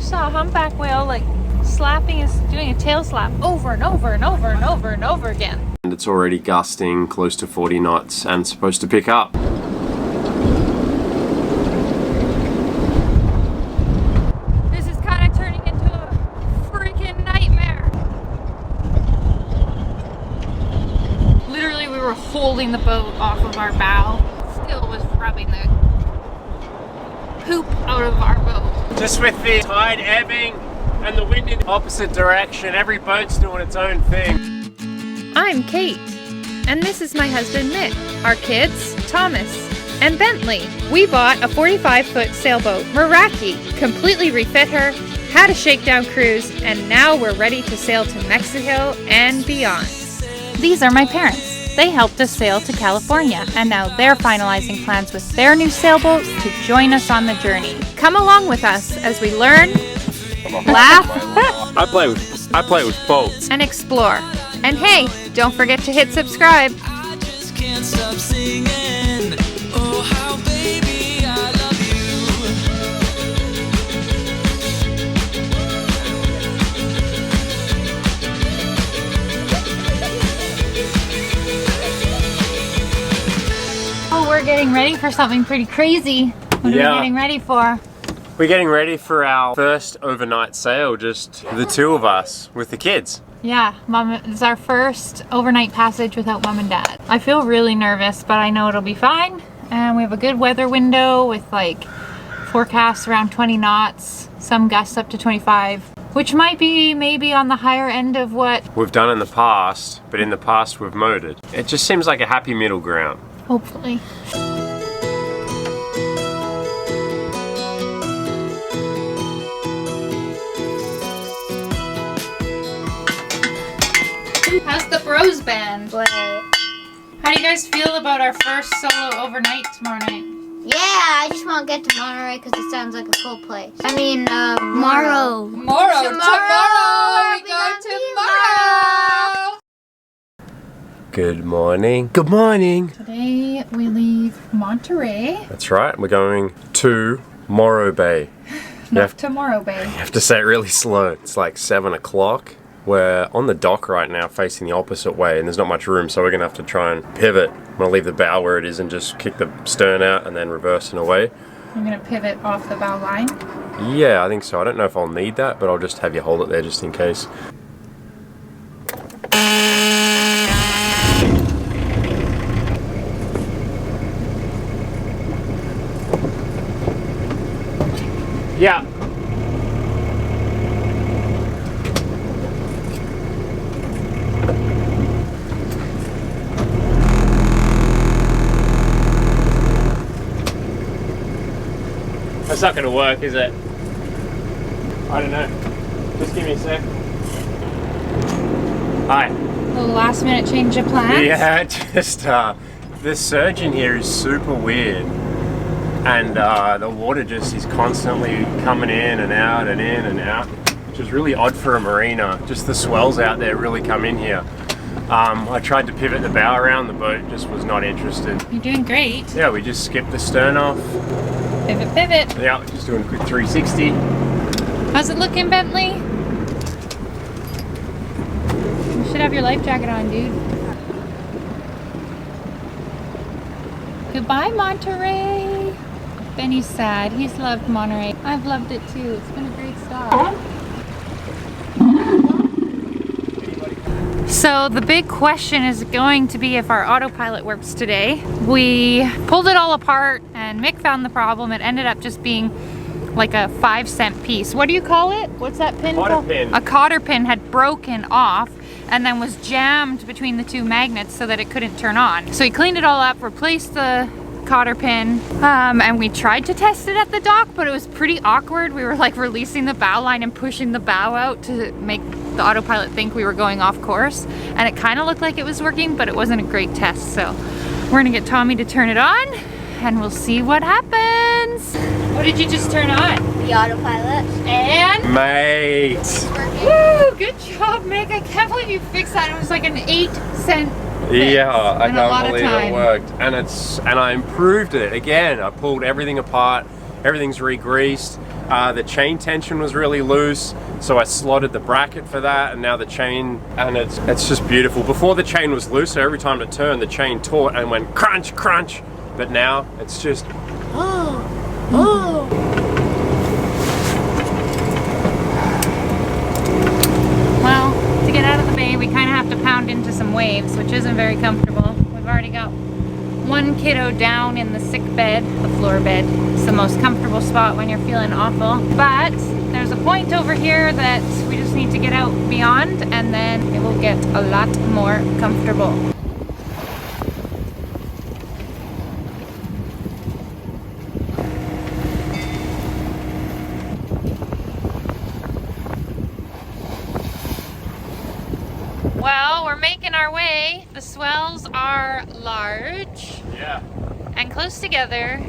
saw a humpback whale like slapping his, doing a tail slap over and over and over and over and over again. And it's already gusting close to 40 knots and supposed to pick up. This is kind of turning into a freaking nightmare. Literally, we were holding the boat off of our bow. Still was rubbing the poop out of our boat. Just with the tide ebbing and the wind in the opposite direction, every boat's doing its own thing. I'm Kate, and this is my husband Mick, our kids, Thomas and Bentley. We bought a 45-foot sailboat, Meraki, completely refit her, had a shakedown cruise, and now we're ready to sail to Mexico and beyond. These are my parents. They helped us sail to California, and now they're finalizing plans with their new sailboats to join us on the journey. Come along with us as we learn, laugh, I play with boats. and explore. And hey, don't forget to hit subscribe. I just can't stop singing. Oh, how baby I love you. Oh, we're getting ready for something pretty crazy. What are we getting ready for? We're getting ready for our first overnight sail, just the two of us with the kids. Yeah, Mom, it's our first overnight passage without Mom and Dad. I feel really nervous, but I know it'll be fine. And we have a good weather window with like forecasts around 20 knots, some gusts up to 25, which might be maybe on the higher end of what We've done in the past, but in the past we've motored. It just seems like a happy middle ground. hopefully. How's the bros band? Wait. How do you guys feel about our first solo overnight tomorrow night? Yeah, I just want to get to Monterey because it sounds like a cool place. I mean, Morro. Tomorrow we go tomorrow. Good morning. Good morning. Today we leave Monterrey. That's right, we're going to Morro Bay. Not to Morro Bay. You have to say it really slow. It's like 7 o'clock. We're on the dock right now facing the opposite way and there's not much room, so we're gonna have to try and pivot. I'm gonna leave the bow where it is and just kick the stern out and then reverse and away. I'm gonna pivot off the bow line. Yeah, I think so. I don't know if I'll need that, but I'll just have you hold it there just in case. Yeah. That's not gonna work, is it? I don't know. Just give me a sec. Hi. A little last minute change of plans. Yeah, just the surge in here is super weird. And the water just is constantly coming in and out and in and out, which is really odd for a marina. Just the swells out there really come in here. I tried to pivot the bow around, the boat just was not interested. You're doing great. Yeah, we just skipped the stern off. Pivot, pivot. Yeah, just doing a quick 360. How's it looking, Bentley? You should have your life jacket on, dude. Goodbye, Monterrey. Benny's sad. He's loved Monterey. I've loved it too. It's been a great stop. So the big question is going to be if our autopilot works today. We pulled it all apart and Mick found the problem. It ended up just being like a 5-cent piece. What do you call it? What's that pin Cotter called? pin. A cotter pin had broken off and then was jammed between the two magnets so that it couldn't turn on. So he cleaned it all up, replaced the cotter pin, and we tried to test it at the dock, but it was pretty awkward. We were like releasing the bow line and pushing the bow out to make the autopilot think we were going off course, and it kind of looked like it was working, but it wasn't a great test. So we're gonna get Tommy to turn it on and we'll see what happens. What did you just turn on? The autopilot. And Mate. woo, good job, Mick. I can't believe you fixed that. It was like an 8-cent Yeah, I and a lot can't of believe time. it worked. And I improved it again. I pulled everything apart. Everything's re-greased. The chain tension was really loose, so I slotted the bracket for that, and now the chain, and it's just beautiful. Before the chain was loose, so every time it turned, the chain taut and went crunch, crunch. But now it's just Well, to get out of the bay, we kind of have to pound into some waves, which isn't very comfortable. We've already got one kiddo down in the sick bed, the floor bed. It's the most comfortable spot when you're feeling awful. But there's a point over here that we just need to get out beyond, and then it will get a lot more comfortable. Well, we're making our way. The swells are large. yeah. And close together,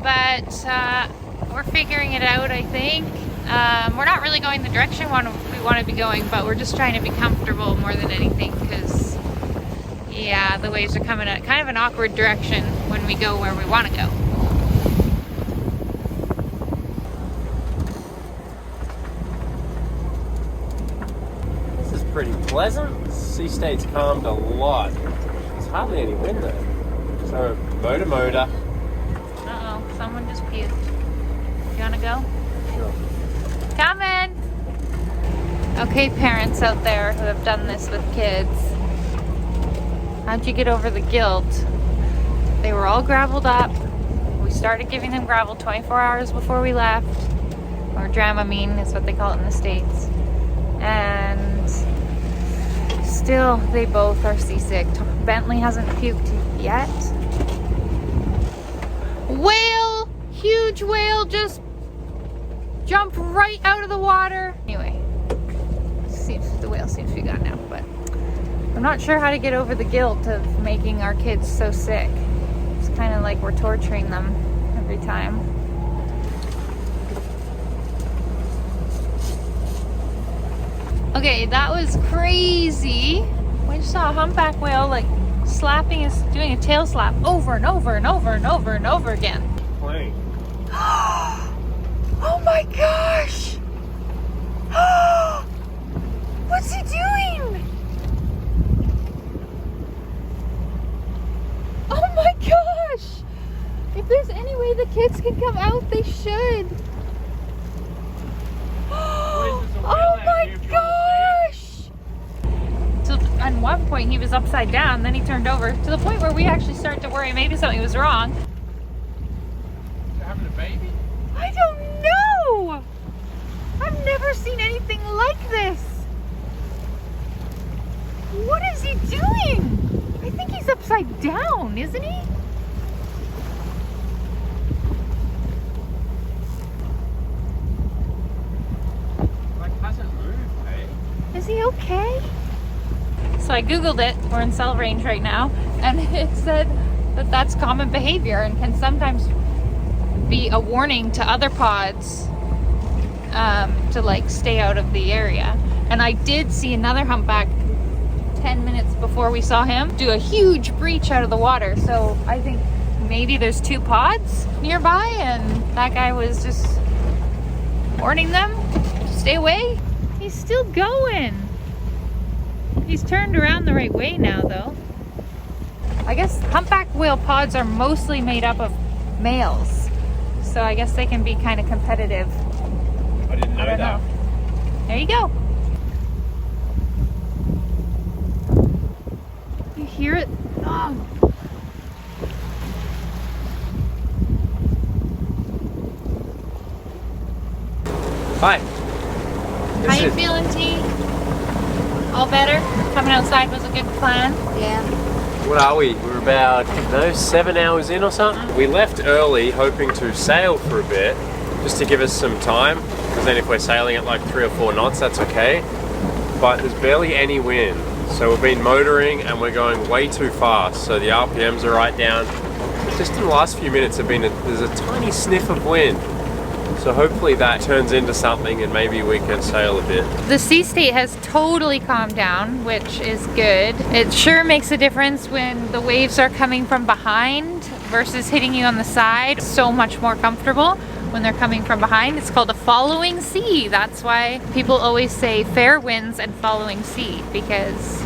but we're figuring it out, I think. We're not really going the direction we want to be going, but we're just trying to be comfortable more than anything, because yeah, the waves are coming at kind of an awkward direction when we go where we want to go. This is pretty pleasant. The sea state's calmed a lot. There's hardly any wind though. So, motor. Uh-oh, someone just puked. You wanna go? Sure. Coming! Okay, parents out there who have done this with kids. How'd you get over the guilt? They were all graveled up. We started giving them gravel 24 hours before we left. Or Dramamine is what they call it in the States. And still, they both are seasick. Bentley hasn't puked yet. Whale! Huge whale just jumped right out of the water. Anyway, the whale seems to be gone now, but I'm not sure how to get over the guilt of making our kids so sick. It's kind of like we're torturing them every time. Okay, that was crazy. We just saw a humpback whale like slapping us, doing a tail slap over and over and over and over and over again. Plane. Oh my gosh! What's he doing? Oh my gosh! If there's any way the kids can come out, they should. Oh my gosh! So at one point he was upside down, then he turned over, to the point where we actually started to worry maybe something was wrong. You're having a baby? I don't know! I've never seen anything like this! What is he doing? I think he's upside down, isn't he? Like, hasn't moved, hey? Is he okay? So I googled it, we're in cell range right now, and it said that that's common behavior and can sometimes be a warning to other pods to like stay out of the area. And I did see another humpback 10 minutes before we saw him do a huge breach out of the water, so I think maybe there's two pods nearby and that guy was just warning them to stay away. He's still going. He's turned around the right way now though. I guess humpback whale pods are mostly made up of males, so I guess they can be kind of competitive. I didn't know that. There you go. You hear it? Oh. Hi. How you feeling, T? All better? Coming outside was a good plan? Yeah. What are we? We're about 7 hours in or something. We left early hoping to sail for a bit, just to give us some time, because then if we're sailing at like 3 or 4 knots, that's okay. But there's barely any wind. So we've been motoring and we're going way too fast. So the RPMs are right down. Just in the last few minutes there's a tiny sniff of wind. So hopefully that turns into something and maybe we can sail a bit. The sea state has totally calmed down, which is good. It sure makes a difference when the waves are coming from behind versus hitting you on the side. So much more comfortable. when they're coming from behind. It's called a following sea. That's why people always say fair winds and following sea, because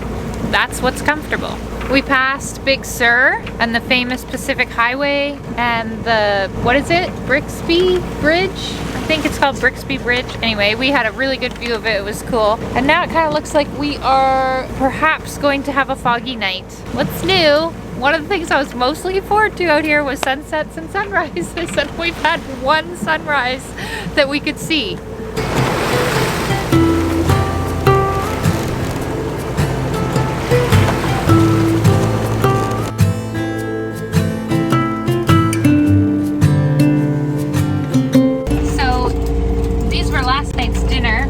that's what's comfortable. We passed Big Sur and the famous Pacific Highway and the, what is it? Brixby Bridge? I think it's called Brixby Bridge. Anyway, we had a really good view of it. It was cool. And now it kind of looks like we are perhaps going to have a foggy night. What's new? One of the things I was most looking forward to out here was sunsets and sunrises, and we've had one sunrise that we could see.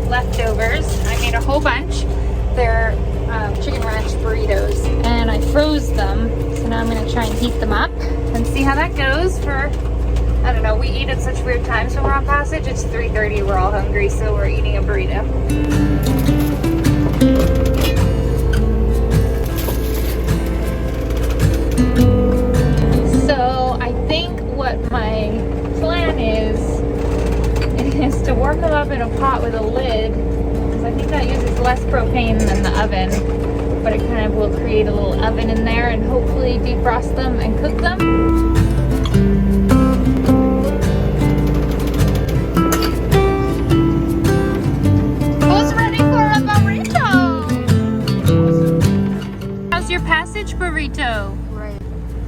Leftovers. I made a whole bunch. They're chicken ranch burritos, and I froze them. So now I'm gonna try and heat them up and see how that goes. For, I don't know, we eat at such weird times when we're on passage. It's 3:30, we're all hungry, so we're eating a burrito. So I think what my plan is to warm them up in a pot with a lid, because I think that uses less propane than the oven, but it kind of will create a little oven in there, and hopefully defrost them and cook them. Who's ready for a burrito? How's your passage burrito? Right.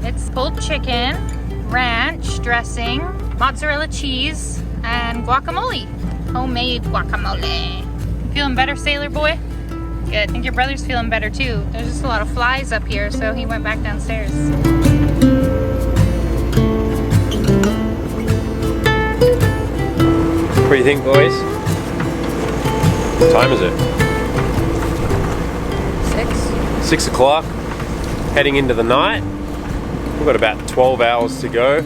It's pulled chicken, ranch dressing, mozzarella cheese, and guacamole. Homemade guacamole. You feeling better, sailor boy? Good. I think your brother's feeling better too. There's just a lot of flies up here, so he went back downstairs. What do you think, boys? What time is it? 6 o'clock. Heading into the night. We've got about 12 hours to go.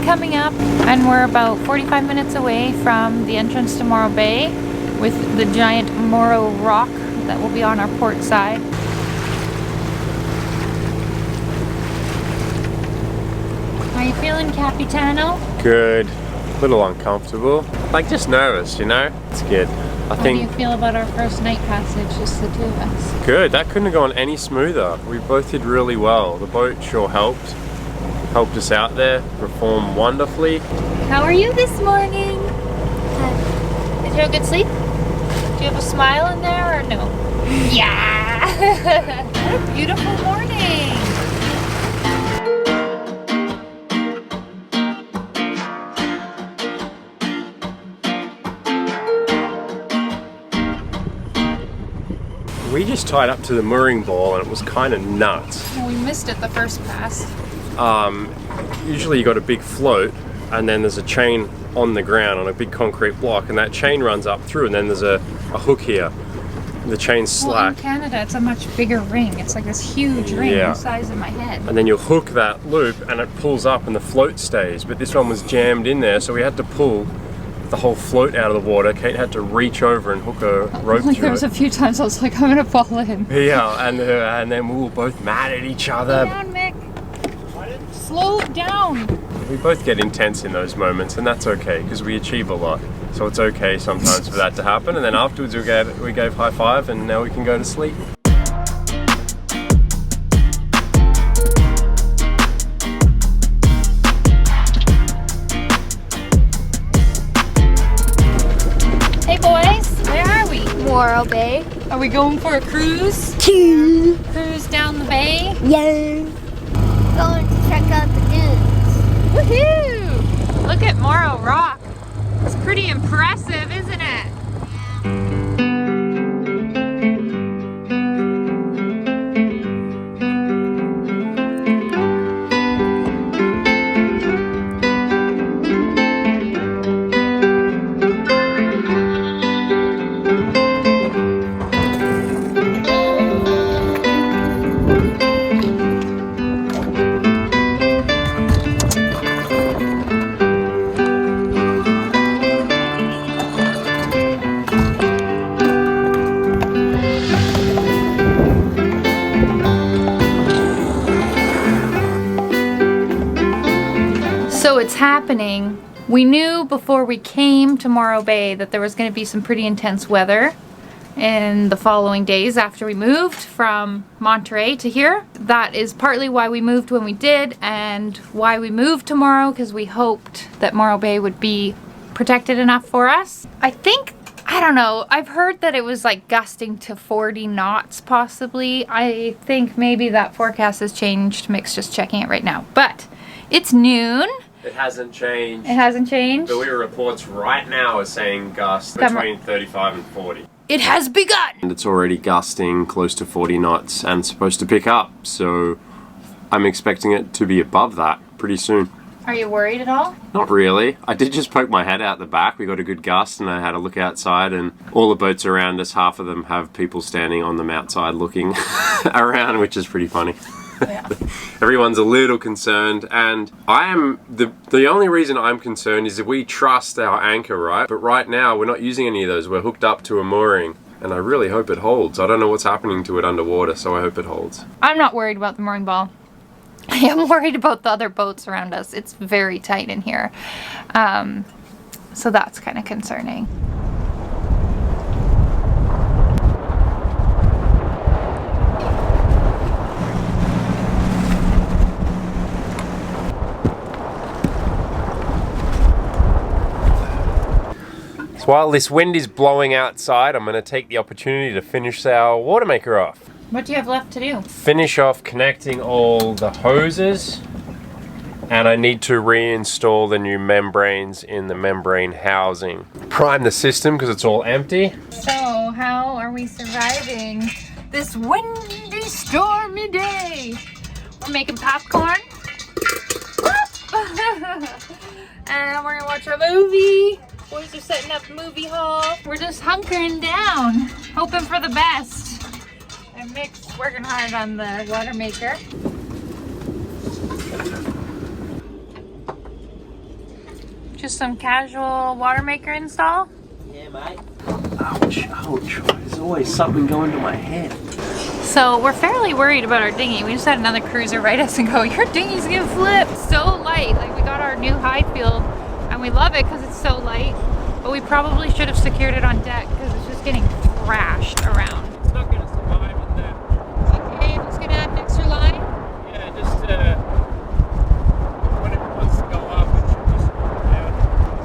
Coming up, and we're about 45 minutes away from the entrance to Morro Bay with the giant Morro rock that will be on our port side. How are you feeling, Capitano? Good. A little uncomfortable. Like, just nervous, you know? It's good. How do you feel about our first night passage, just the two of us? Good. That couldn't have gone any smoother. We both did really well. The boat sure helped us out there, performed wonderfully. How are you this morning? Did you have a good sleep? Do you have a smile in there or no? Yeah! What a beautiful morning! We just tied up to the mooring ball and it was kind of nuts. Well, we missed it the first pass. Usually you got a big float and then there's a chain on the ground on a big concrete block, and that chain runs up through, and then there's a hook here. The chain's slack. Well, in Canada it's a much bigger ring. It's like this huge ring the size of my head. And then you'll hook that loop and it pulls up and the float stays, but this one was jammed in there, so we had to pull the whole float out of the water. Kate had to reach over and hook a rope through There was it. a few times I was like, I'm gonna fall in. Yeah, and then we were both mad at each other. Slow down, Mick. Slow down. We both get intense in those moments, and that's okay because we achieve a lot. So it's okay sometimes for that to happen. And then afterwards we gave high five, and now we can go to sleep. Hey boys, where are we? Morro Bay. Are we going for a cruise? Cruise down the bay? Yeah. Going to check out the dunes. Woohoo! Look at Morro Rock. It's pretty impressive, isn't it? So it's happening. We knew before we came to Morro Bay that there was going to be some pretty intense weather in the following days after we moved from Monterrey to here. That is partly why we moved when we did and why we moved to Morro, because we hoped that Morro Bay would be protected enough for us. I don't know, I've heard that it was like gusting to 40 knots possibly. I think maybe that forecast has changed. Mick's just checking it right now. But it's noon. It hasn't changed. It hasn't changed? The weather reports right now are saying gusts between 35 and 40. It has begun! And it's already gusting close to 40 knots and supposed to pick up, so I'm expecting it to be above that pretty soon. Are you worried at all? Not really. I did just poke my head out the back. We got a good gust and I had a look outside, and all the boats around us, half of them have people standing on them outside looking around, which is pretty funny. Yeah. Everyone's a little concerned, and I am the only reason I'm concerned is that we trust our anchor, right? But right now we're not using any of those. We're hooked up to a mooring, and I really hope it holds. I don't know what's happening to it underwater, so I hope it holds. I'm not worried about the mooring ball. I am worried about the other boats around us. It's very tight in here. So that's kind of concerning. So while this wind is blowing outside, I'm going to take the opportunity to finish our water maker off. What do you have left to do? Finish off connecting all the hoses, and I need to reinstall the new membranes in the membrane housing. Prime the system because it's all empty. So, how are we surviving this windy, stormy day? We're making popcorn. And we're gonna watch a movie. Boys are setting up movie hall. We're just hunkering down, hoping for the best. And Mick's working hard on the water maker. Just some casual water maker install. Yeah, mate. Ouch, ouch. There's always something going to my head. So we're fairly worried about our dinghy. We just had another cruiser write us and go, your dinghy's gonna flip. So light. Like, we got our new high field and we love it because it's so light. But we probably should have secured it on deck because it's just getting thrashed around. It's not going to survive in there. Okay, I'm just gonna add an extra line. Yeah, just when it wants to go up, it should just go down.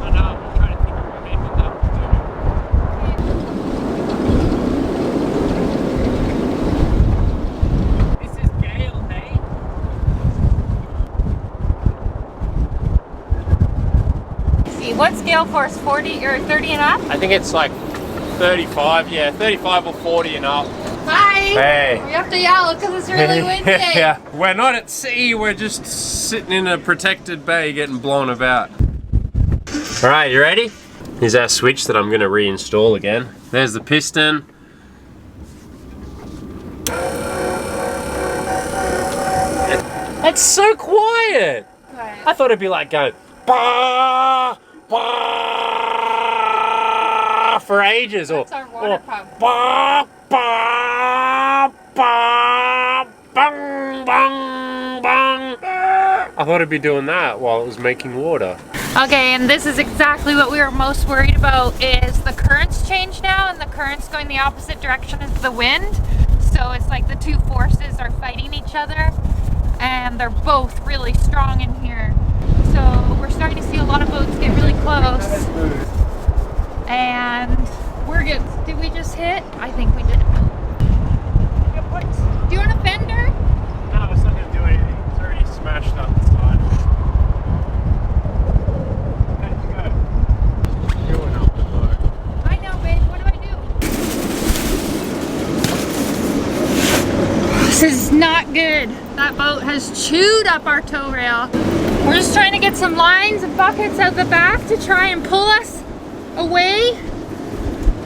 I know, I'm trying to think of my head with that one too. This is Gale, hey? See, what's Gale Force, 40 or 30 and up? I think it's like 35, yeah, 35 or 40 and up. Hi! Hey. We have to yell because it's really windy. Yeah, we're not at sea, we're just sitting in a protected bay getting blown about. All right, you ready? Here's our switch that I'm gonna reinstall again. There's the piston. It's so quiet. I thought it'd be like going, bah, bah. for ages. That's our water pump. Ba, ba, ba, bang, bang, bang. I thought it'd be doing that while it was making water. Okay, and this is exactly what we were most worried about, is the currents change now, and the current's going the opposite direction as the wind. So it's like the two forces are fighting each other, and they're both really strong in here. So we're starting to see a lot of boats get really close. And we're good. Did we just hit? I think we did. Do you want a fender? No, it's not going to do anything. It's already smashed up the side. Let's go. Going up the boat. I know, babe. What do I do? This is not good. That boat has chewed up our tow rail. We're just trying to get some lines and buckets out the back to try and pull us away.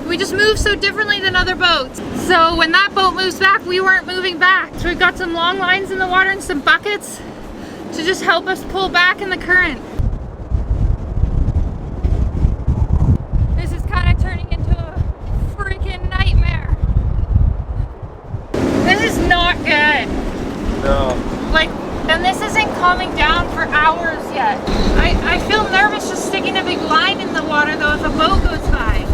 We just move so differently than other boats. So when that boat moves back, we weren't moving back. So we've got some long lines in the water and some buckets to just help us pull back in the current. This is kind of turning into a freaking nightmare. This is not good. No. Like, and this isn't calming down for hours yet. I feel nervous just sticking a big line in the water though if a boat goes by.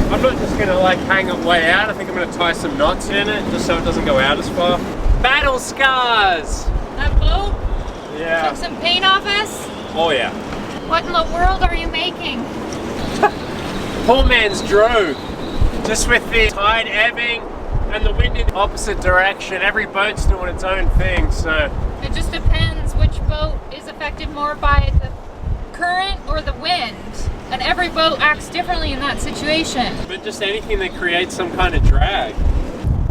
I'm not just going to like hang it way out. I think I'm going to tie some knots in it just so it doesn't go out as far. Battle scars! That boat Yeah. took some paint off us. Oh yeah. What in the world are you making? Poor man's drove. Just with the tide ebbing and the wind in the opposite direction. Every boat's doing its own thing, so. It just depends which boat is affected more by the current or the wind. And every boat acts differently in that situation. But just anything that creates some kind of drag.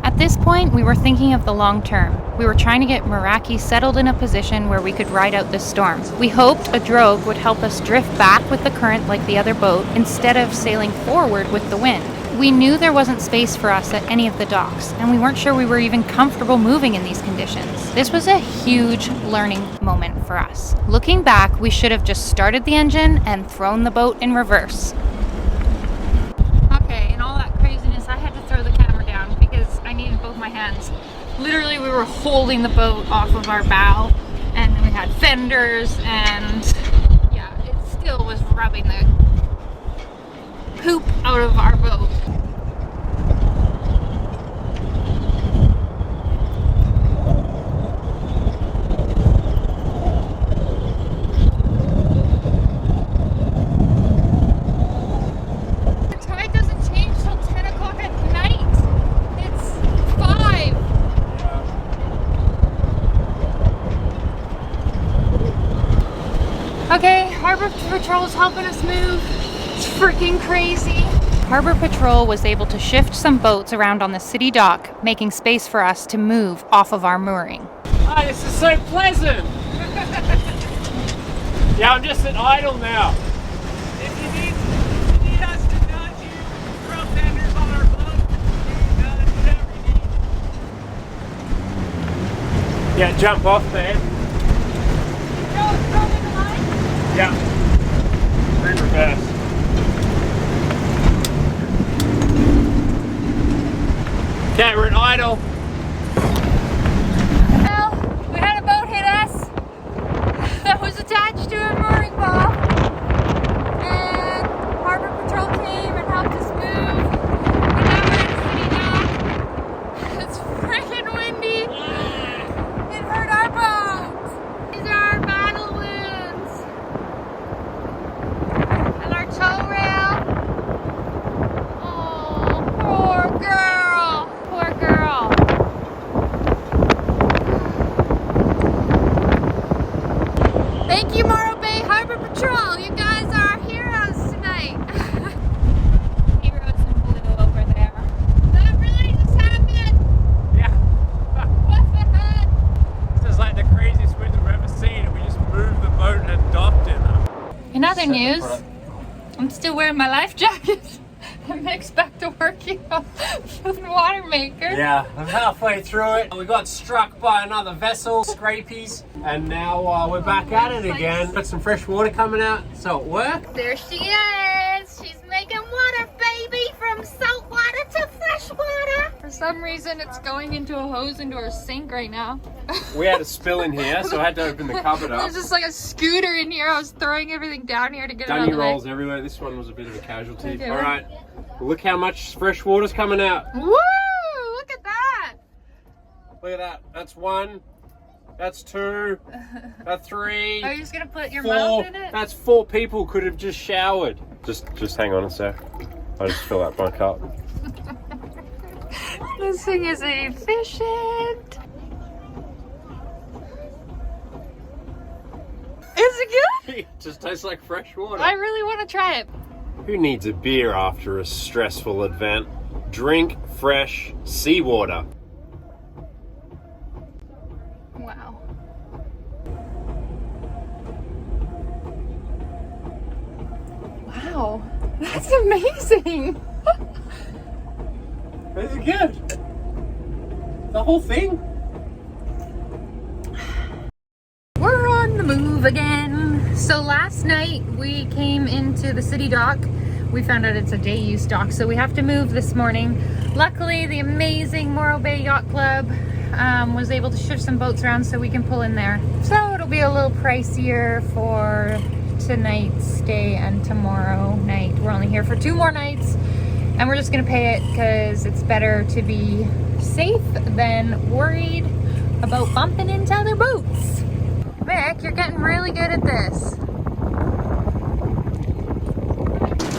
At this point, we were thinking of the long term. We were trying to get Meraki settled in a position where we could ride out this storm. We hoped a drogue would help us drift back with the current like the other boat instead of sailing forward with the wind. We knew there wasn't space for us at any of the docks, and we weren't sure we were even comfortable moving in these conditions. This was a huge learning moment for us. Looking back, we should have just started the engine and thrown the boat in reverse. Okay, in all that craziness, I had to throw the camera down because I needed both my hands. Literally, we were holding the boat off of our bow, and then we had fenders, and yeah, it still was rubbing the poop out of our boat. The tide doesn't change till 10 o'clock at night. It's 5. Okay, Harbor Patrol is helping us move. It's freaking crazy. Harbor Patrol was able to shift some boats around on the city dock, making space for us to move off of our mooring. Oh, this is so pleasant! Yeah, I'm just an idle now. If you need us to nudge you, throw fenders on our boat, that's whatever you need. Yeah, jump off there. Throw in the line? Yeah. We're in reverse. Okay, we're in idle. Well, we had a boat hit us that was attached to a mooring ball, and Harbor Patrol came and helped us move, and now we're in the city dock. It's freaking windy. It hurt our boat. These are our battle wounds and our tow rail. Oh, poor girl. Poor girl. Thank you, Morro Bay Harbor Patrol. You guys are our heroes tonight. Heroes in blue over there. That really just happened. Yeah. What the heck? This is like the craziest wind we've ever seen, and we just moved the boat and docked in them. In other news, I'm still wearing my life jacket. I'm back to working on the water maker. Yeah, I'm halfway through it. We got struck by another vessel, scrapies, and now we're back at it again. Got some fresh water coming out, so it worked. There she is. She's making water, baby. from salt water to fresh water. For some reason, it's going into a hose into our sink right now. We had a spill in here, so I had to open the cupboard up. There's just like a scooter in here. I was throwing everything down here to get it out of Dunny the way. rolls everywhere. This one was a bit of a casualty. Okay. All right, look how much fresh water's coming out. Woo! Look at that. Look at that. That's 1. That's 2. That's 3. Are you just gonna put your 4. mouth in it? That's 4 people could have just showered. Just hang on a sec. I just fill out my cup. This thing is efficient. Is it good? It just tastes like fresh water. I really want to try it. Who needs a beer after a stressful event? Drink fresh seawater. Wow. Wow. That's amazing. This is good. The whole thing. We're on the move again. So last night we came into the city dock. We found out it's a day use dock, so we have to move this morning. Luckily, the amazing Morro Bay Yacht Club was able to shift some boats around so we can pull in there. So it'll be a little pricier for tonight's stay and tomorrow night. We're only here for 2 more nights, and we're just gonna pay it because it's better to be safe than worried about bumping into other boats. Mick, you're getting really good at this.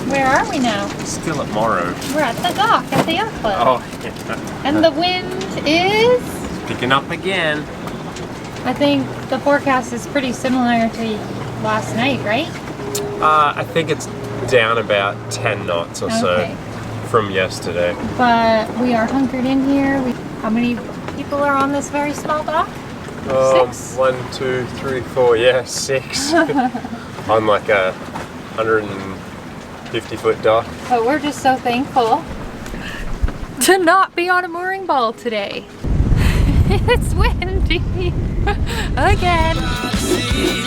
Where are we now? Still at Morro. We're at the dock at the yacht club. Oh, yeah. And the wind is, Picking up again. I think the forecast is pretty similar to last night, right? I think it's down about 10 knots or Okay. so from yesterday. But we are hunkered in here. How many people are on this very small dock? 6? 1, 2, 3, 4, yeah, 6. On like a 150-foot dock. But we're just so thankful to not be on a mooring ball today. It's windy again. See